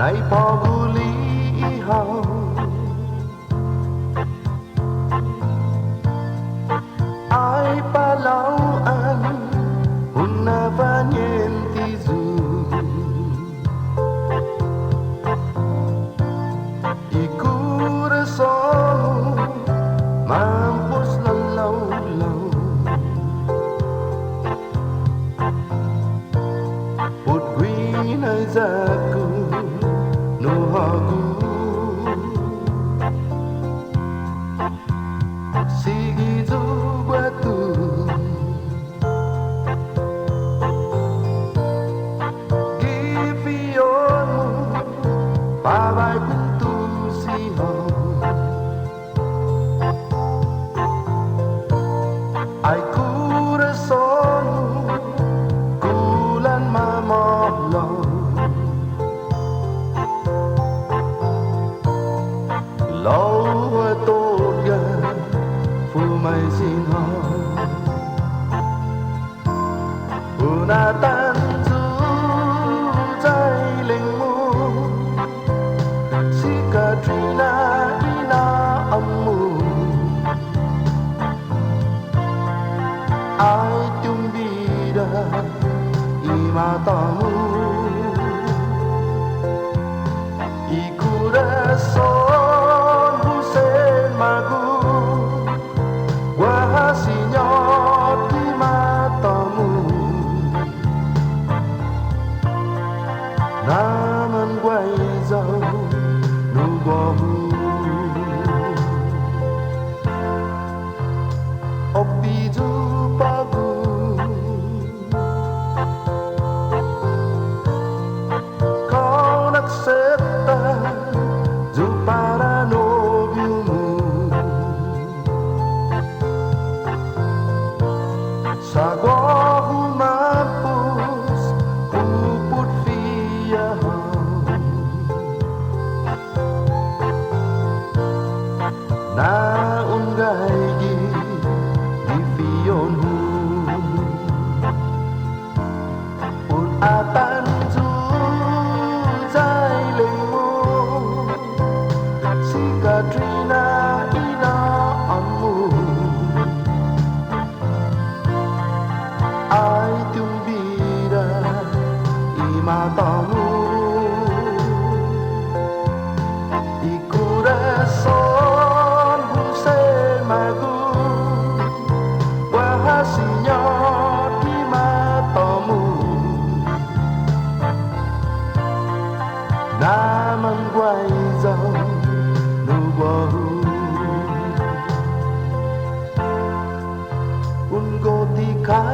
Ngày bỏ gu lý hao ai pa lau an una vanienti zu I coração mampus lalau-lau Put green as aku no hagu Sige juga tu Givionmu Pabai pintu sihau Ai coração Kulan mamahlau Lâu tốt gần Phu mai xin hỏi Una tan du Trái linh mu Si Katrina ina ammu Ai tumbida Imatamu I coração Hussein Magu Wahasinyot di matamu Naman quay dâu nu bohu Obidu bagu Kau nagsepta Ju para nobyumu Sa gohu mampus Puput fiyaham Na unggay gi Di fiyonhu Un atan zu Zai lingmu Si Katrina ina ammu Ai tumbida imatamu I coração Hussein Magu Wahasinyot di matamu Naman quay dâu nu bohu Un gotika